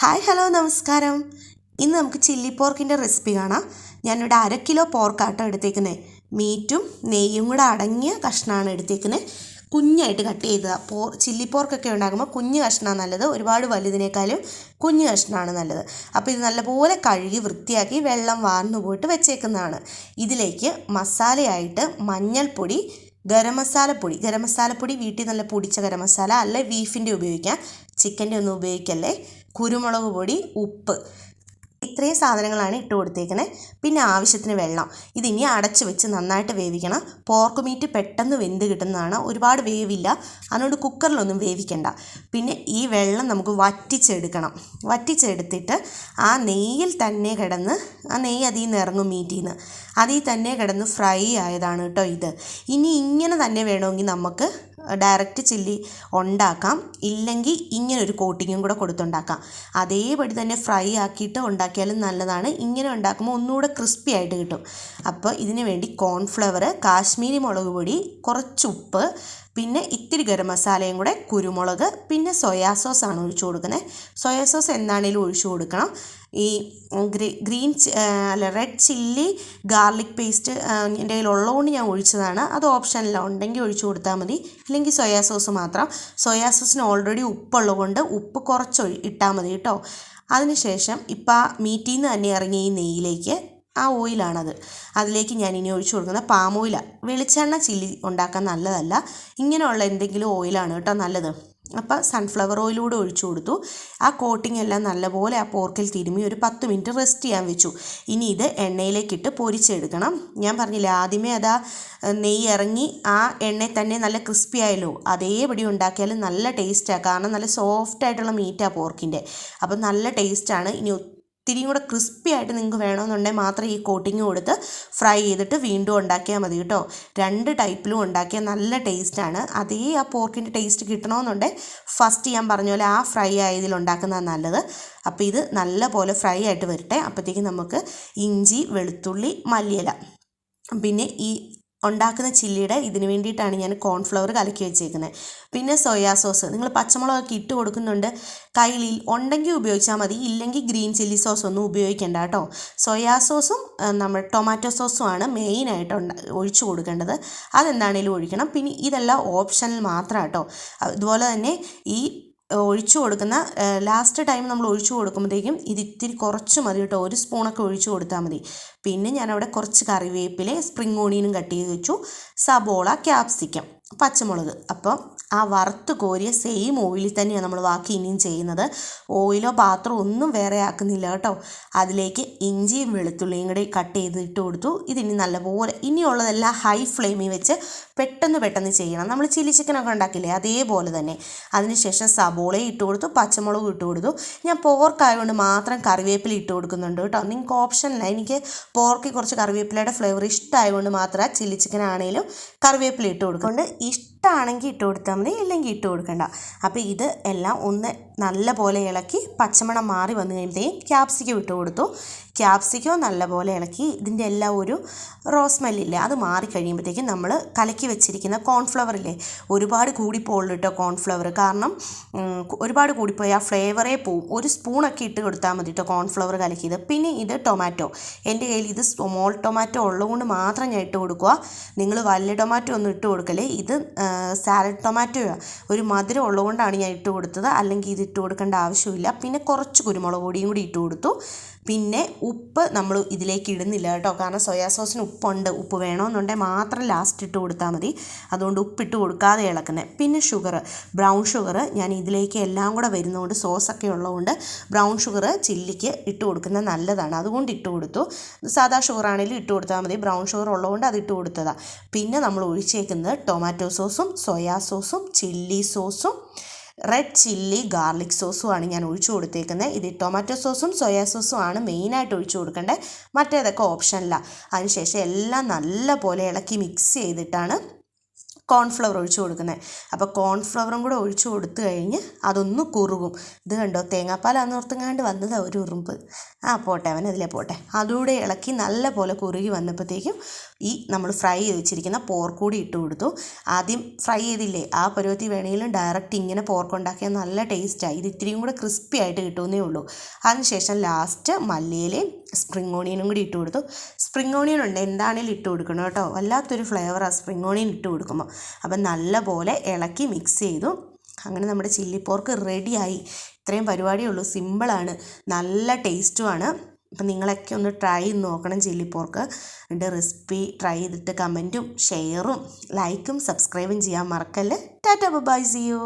Hi hello നമസ്കാരം. ഇന്ന് നമുക്ക് ചില്ലി പോർക്കിൻ്റെ റെസിപ്പി കാണാം. ഞാനിവിടെ 1/2 കിലോ പോർക്കാട്ടോ എടുത്തേക്കുന്നത്. മീറ്റും നെയ്യും കൂടെ അടങ്ങിയ കഷ്ണമാണ് എടുത്തേക്കുന്നത്. കുഞ്ഞായിട്ട് കട്ട് ചെയ്തതാണ്. ചില്ലി പോർക്കൊക്കെ ഉണ്ടാക്കുമ്പോൾ കുഞ്ഞ് കഷ്ണമാണ് നല്ലത്. ഒരുപാട് വലുതിനേക്കാളും കുഞ്ഞ് കഷ്ണമാണ് നല്ലത്. അപ്പോൾ ഇത് നല്ലപോലെ കഴുകി വൃത്തിയാക്കി വെള്ളം വാർന്നു പോയിട്ട് വെച്ചേക്കുന്നതാണ്. ഇതിലേക്ക് മസാലയായിട്ട് മഞ്ഞൾപ്പൊടി, ഗരം മസാലപ്പൊടി വീട്ടിൽ നല്ല പൊടിച്ച ഗരം മസാല അല്ല ബീഫിൻ്റെ ഉപയോഗിക്കാം, ചിക്കൻ്റെ ഒന്നും ഉപയോഗിക്കല്ലേ. കുരുമുളക് പൊടി, ഉപ്പ്, ഇത്രയും സാധനങ്ങളാണ് ഇട്ട് കൊടുത്തേക്കുന്നത്. പിന്നെ ആവശ്യത്തിന് വെള്ളം. ഇതിനി അടച്ച് വെച്ച് നന്നായിട്ട് വേവിക്കണം. പോർക്ക് മീറ്റ് പെട്ടെന്ന് വെന്ത് കിട്ടുന്നതാണ്, ഒരുപാട് വേവില്ല. അതുകൊണ്ട് കുക്കറിലൊന്നും വേവിക്കണ്ട. പിന്നെ ഈ വെള്ളം നമുക്ക് വറ്റിച്ചെടുത്തിട്ട് ആ നെയ്യിൽ തന്നെ കിടന്ന്, ആ നെയ്യ് അതിൽ നിന്ന് ഇറങ്ങും, മീറ്റിൽ നിന്ന് അതിൽ തന്നെ കിടന്ന് ഫ്രൈ ആയതാണ് കേട്ടോ ഇത്. ഇനി ഇങ്ങനെ തന്നെ വേണമെങ്കിൽ നമുക്ക് ഡയറക്റ്റ് ചില്ലി ഉണ്ടാക്കാം, ഇല്ലെങ്കിൽ ഇങ്ങനൊരു കോട്ടിങ്ങും കൂടെ കൊടുത്തുണ്ടാക്കാം. അതേപടി തന്നെ ഫ്രൈ ആക്കിയിട്ട് ഉണ്ടാക്കിയാലും നല്ലതാണ്. ഇങ്ങനെ ഉണ്ടാക്കുമ്പോൾ ഒന്നുകൂടെ ക്രിസ്പി ആയിട്ട് കിട്ടും. അപ്പോൾ ഇതിന് വേണ്ടി കോൺഫ്ലവർ, കാശ്മീരി മുളക് പൊടി, കുറച്ച് ഉപ്പ്, പിന്നെ ഇത്തിരി ഗരം മസാലയും കൂടെ, കുരുമുളക്, പിന്നെ സോയാ സോസാണ് ഒഴിച്ചു കൊടുക്കുന്നത്. സോയാ സോസ് എന്താണേലും ഒഴിച്ചു കൊടുക്കണം. ഈ റെഡ് ചില്ലി ഗാർലിക് പേസ്റ്റ് എൻ്റെ കയ്യിലുള്ളതുകൊണ്ട് ഞാൻ ഒഴിച്ചതാണ്. അത് ഓപ്ഷനിലാണ്, ഉണ്ടെങ്കിൽ ഒഴിച്ചു കൊടുത്താൽ മതി, ഇല്ലെങ്കിൽ സോയാ സോസ് മാത്രം. സോയാ സോസിന് ഓൾറെഡി ഉപ്പുള്ളത് കൊണ്ട് ഉപ്പ് കുറച്ച് ഇട്ടാൽ മതി കേട്ടോ. അതിനുശേഷം ഇപ്പം ആ മീറ്റിൽ നിന്ന് തന്നെ ഇറങ്ങിയ ഈ നെയ്യിലേക്ക്, ആ ഓയിലാണത്, അതിലേക്ക് ഞാൻ ഇനി ഒഴിച്ചു കൊടുക്കുന്നത് പാം ഓയിലാണ്. വെളിച്ചെണ്ണ ചില്ലി ഉണ്ടാക്കാൻ നല്ലതല്ല, ഇങ്ങനെയുള്ള എന്തെങ്കിലും ഓയിലാണ് കേട്ടോ നല്ലത്. അപ്പോൾ സൺഫ്ലവർ ഓയിലൂടെ ഒഴിച്ചു കൊടുത്തു. ആ കോട്ടിംഗ് എല്ലാം നല്ലപോലെ ആ പോർക്കിൽ തിരുമ്മി ഒരു 10 മിനിറ്റ് റെസ്റ്റ് ചെയ്യാൻ വെച്ചു. ഇനി ഇത് എണ്ണയിലേക്കിട്ട് പൊരിച്ചെടുക്കണം. ഞാൻ പറഞ്ഞില്ലേ ആദ്യമേ അതാ നെയ്യ് ഇറങ്ങി ആ എണ്ണയിൽ തന്നെ നല്ല ക്രിസ്പി ആയല്ലോ. അതേപടി ഉണ്ടാക്കിയാലും നല്ല ടേസ്റ്റാണ്, കാരണം നല്ല സോഫ്റ്റ് ആയിട്ടുള്ള മീറ്റാണ് പോർക്കിൻ്റെ. അപ്പം നല്ല ടേസ്റ്റാണ്. ഇനി ഒത്തിരിയും കൂടെ ക്രിസ്പി ആയിട്ട് നിങ്ങൾക്ക് വേണമെന്നുണ്ടെങ്കിൽ മാത്രം ഈ കോട്ടിങ് കൊടുത്ത് ഫ്രൈ ചെയ്തിട്ട് വീണ്ടും ഉണ്ടാക്കിയാൽ മതി കേട്ടോ. 2 ടൈപ്പിലും ഉണ്ടാക്കിയാൽ നല്ല ടേസ്റ്റാണ്. അതേ ആ പോർക്കിൻ്റെ ടേസ്റ്റ് കിട്ടണമെന്നുണ്ടെങ്കിൽ ഫസ്റ്റ് ഞാൻ പറഞ്ഞ പോലെ ആ ഫ്രൈ ആയതിൽ ഉണ്ടാക്കുന്നതാണ് നല്ലത്. അപ്പോൾ ഇത് നല്ല പോലെ ഫ്രൈ ആയിട്ട് വരട്ടെ. അപ്പോഴത്തേക്കും നമുക്ക് ഇഞ്ചി, വെളുത്തുള്ളി, മല്ലിയില, പിന്നെ ഈ ഉണ്ടാക്കുന്ന ചില്ലിയുടെ ഇതിന് വേണ്ടിയിട്ടാണ് ഞാൻ കോൺഫ്ലവർ കലക്കി വെച്ചേക്കുന്നത്. പിന്നെ സോയാ സോസ്, നിങ്ങൾ പച്ചമുളകൊക്കെ ഇട്ട് കൊടുക്കുന്നുണ്ട്, കയ്യിൽ ഉണ്ടെങ്കിൽ ഉപയോഗിച്ചാൽ മതി, ഇല്ലെങ്കിൽ ഗ്രീൻ ചില്ലി സോസ് ഒന്നും ഉപയോഗിക്കേണ്ട കേട്ടോ. സോയാ സോസും നമ്മൾ ടൊമാറ്റോ സോസുമാണ് മെയിനായിട്ട് ഒഴിച്ചു കൊടുക്കേണ്ടത്. അതെന്താണേലും ഒഴിക്കണം. പിന്നെ ഇതെല്ലാം ഓപ്ഷണൽ മാത്രമാണ് കേട്ടോ. അതുപോലെ തന്നെ ഈ ഒഴിച്ചു കൊടുക്കുന്ന ലാസ്റ്റ് ടൈം നമ്മൾ ഒഴിച്ചു കൊടുക്കുമ്പോഴത്തേക്കും ഇത് ഇത്തിരി കുറച്ച് മതി കേട്ടോ. 1 സ്പൂണൊക്കെ ഒഴിച്ചു കൊടുത്താൽ മതി. പിന്നെ ഞാനവിടെ കുറച്ച് കറിവേപ്പില, സ്പ്രിംഗ് ഓണിയനും കട്ട് ചെയ്ത് വെച്ചു, സബോള, ക്യാപ്സിക്കം, പച്ചമുളക്. അപ്പം ആ വറുത്ത് കോരിയ സെയിം ഓയിലിൽ തന്നെയാണ് നമ്മൾ ബാക്കി ഇനിയും ചെയ്യുന്നത്. ഓയിലോ പാത്രമോ ഒന്നും വേറെ ആക്കുന്നില്ല കേട്ടോ. അതിലേക്ക് ഇഞ്ചിയും വെളുത്തുള്ളിയും കൂടി കട്ട് ചെയ്ത് ഇട്ട് കൊടുത്തു. ഇതിനി നല്ലപോലെ, ഇനിയുള്ളതെല്ലാം ഹൈ ഫ്ലെയിമിൽ വെച്ച് പെട്ടെന്ന് ചെയ്യണം. നമ്മൾ ചില്ലി ചിക്കനൊക്കെ ഉണ്ടാക്കില്ലേ അതേപോലെ തന്നെ. അതിനുശേഷം സബോളയും ഇട്ട് കൊടുത്തു, പച്ചമുളകും ഇട്ട് കൊടുത്തു. ഞാൻ പോർക്കായതുകൊണ്ട് മാത്രം കറിവേപ്പില ഇട്ട് കൊടുക്കുന്നുണ്ട് കേട്ടോ. നിങ്ങൾക്ക് ഓപ്ഷനില്ല, എനിക്ക് പോർക്കിൽ കുറച്ച് കറിവേപ്പിലയുടെ ഫ്ലേവർ ഇഷ്ടമായതുകൊണ്ട് മാത്രമേ ചില്ലി ചിക്കൻ ആണെങ്കിലും കറിവേപ്പില ഇട്ട് കൊടുക്കുന്നുണ്ട്. ഇഷ്ടമാണെങ്കിൽ ഇട്ട് കൊടുത്താൽ മതി, ഇല്ലെങ്കിൽ ഇട്ട് കൊടുക്കണ്ട. അപ്പോൾ ഇത് എല്ലാം ഒന്ന് നല്ലപോലെ ഇളക്കി പച്ചമണം മാറി വന്നു കഴിയുമ്പോഴത്തേക്കും ക്യാപ്സിക്കം ഇട്ട് കൊടുത്തു. ക്യാപ്സിക്കം നല്ലപോലെ ഇളക്കി ഇതിൻ്റെ എല്ലാം ഒരു സ്മെല്ലില്ലേ അത് മാറിക്കഴിയുമ്പോഴത്തേക്കും നമ്മൾ കലക്കി വെച്ചിരിക്കുന്ന കോൺഫ്ലവർ ഇല്ലേ, ഒരുപാട് കൂടിപ്പോകുള്ളൂ കേട്ടോ കോൺഫ്ലവർ, കാരണം ഒരുപാട് കൂടിപ്പോയി ആ ഫ്ലേവറേ പോവും. 1 സ്പൂണൊക്കെ ഇട്ട് കൊടുത്താൽ മതി കേട്ടോ കോൺഫ്ലവർ കലക്കിയത്. പിന്നെ ഇത് ടൊമാറ്റോ, എൻ്റെ കയ്യിൽ ഇത് സ്മോൾ ടൊമാറ്റോ ഉള്ളതുകൊണ്ട് മാത്രം ഞാൻ ഇട്ട് കൊടുക്കുക. നിങ്ങൾ വലിയ ടൊമാറ്റോ ഒന്നും ഇട്ട് കൊടുക്കല്ലേ. ഇത് സാലഡ് ടൊമാറ്റോയാണ്, ഒരു മധുരം ഉള്ളതുകൊണ്ടാണ് ഞാൻ ഇട്ട് കൊടുത്തത്, അല്ലെങ്കിൽ ഇത് ഇട്ട് കൊടുക്കേണ്ട ആവശ്യമില്ല. പിന്നെ കുറച്ച് കുരുമുളക് പൊടിയും കൂടി ഇട്ട് കൊടുത്തു. പിന്നെ ഉപ്പ് നമ്മൾ ഇതിലേക്ക് ഇടുന്നില്ല കേട്ടോ, കാരണം സോയാ സോസിന് ഉപ്പുണ്ട്. ഉപ്പ് വേണമെന്നുണ്ടെങ്കിൽ മാത്രം ലാസ്റ്റ് ഇട്ട് കൊടുത്താൽ മതി, അതുകൊണ്ട് ഉപ്പിട്ട് കൊടുക്കാതെ ഇളക്കുന്നത്. പിന്നെ ബ്രൗൺ ഷുഗർ ഞാൻ ഇതിലേക്ക് എല്ലാം കൂടെ വരുന്നതുകൊണ്ട്, സോസൊക്കെ ഉള്ളതുകൊണ്ട് ബ്രൗൺ ഷുഗർ ചില്ലിക്ക് ഇട്ട് കൊടുക്കുന്നത് നല്ലതാണ്, അതുകൊണ്ട് ഇട്ട് കൊടുത്തു. സാധാ ഷുഗറാണെങ്കിലും ഇട്ട് കൊടുത്താൽ മതി, ബ്രൗൺ ഷുഗർ ഉള്ളതുകൊണ്ട് അത് ഇട്ട് കൊടുത്തതാണ്. പിന്നെ നമ്മൾ ഒഴിച്ചേക്കുന്നത് ടൊമാറ്റോ സോസും സോയാ സോസും ചില്ലി സോസും റെഡ് ചില്ലി ഗാർലിക് സോസുമാണ് ഞാൻ ഒഴിച്ചു കൊടുത്തേക്കുന്നത്. ഇത് ടൊമാറ്റോ സോസും സോയാ സോസും ആണ് മെയിനായിട്ട് ഒഴിച്ചു കൊടുക്കേണ്ടത്, മറ്റേതൊക്കെ ഓപ്ഷനിലാണ്. അതിനുശേഷം എല്ലാം നല്ല പോലെ ഇളക്കി മിക്സ് ചെയ്തിട്ടാണ് കോൺഫ്ലവർ ഒഴിച്ചു കൊടുക്കുന്നത്. അപ്പോൾ കോൺഫ്ലവറും കൂടെ ഒഴിച്ചു കൊടുത്തു കഴിഞ്ഞ് അതൊന്ന് കുറുകും. ഇത് കണ്ടോ, തേങ്ങാപ്പാലാന്ന് ഓർത്തുങ്ങാണ്ട് വന്നത് ഒരു ഉറുമ്പ്. പോട്ടെ, അവൻ അതിലേ പോട്ടെ. അതുകൂടെ ഇളക്കി നല്ല പോലെ കുറുകി വന്നപ്പോഴത്തേക്കും ഈ നമ്മൾ ഫ്രൈ ചെയ്ത് വെച്ചിരിക്കുന്ന പോർക്ക് കൂടി ഇട്ട് കൊടുത്തു. ആദ്യം ഫ്രൈ ചെയ്തില്ലേ, ആ പരുവത്തിൽ വേണമെങ്കിലും ഡയറക്റ്റ് ഇങ്ങനെ പോർക്ക് ഉണ്ടാക്കിയാൽ നല്ല ടേസ്റ്റാണ്. ഇത് ഇത്തിരിയും കൂടെ ക്രിസ്പി ആയിട്ട് കിട്ടുമെന്നേ ഉള്ളൂ. അതിനുശേഷം ലാസ്റ്റ് മല്ലിയിലയും സ്പ്രിംഗ് ഓണിയനും കൂടി ഇട്ട് കൊടുത്തു. സ്പ്രിംഗ് ഓണിയൻ ഉണ്ട് എന്താണേലും ഇട്ട് കൊടുക്കണം കേട്ടോ, വല്ലാത്തൊരു ഫ്ലേവറാണ് സ്പ്രിംഗ് ഓണിയൻ ഇട്ട് കൊടുക്കുമ്പോൾ. അപ്പം നല്ലപോലെ ഇളക്കി മിക്സ് ചെയ്തു. അങ്ങനെ നമ്മുടെ ചില്ലി പോർക്ക് റെഡിയായി. ഇത്രയും പരിപാടിയേ ഉള്ളൂ, സിമ്പിളാണ്, നല്ല ടേസ്റ്റുമാണ്. അപ്പം നിങ്ങളൊക്കെ ഒന്ന് ട്രൈ ചെയ്ത് നോക്കണം ചില്ലി പോർക്ക്. എൻ്റെ റെസിപ്പി ട്രൈ ചെയ്തിട്ട് കമൻറ്റും ഷെയറും ലൈക്കും സബ്സ്ക്രൈബും ചെയ്യാൻ മറക്കല്ലേ. Tata bye, see U.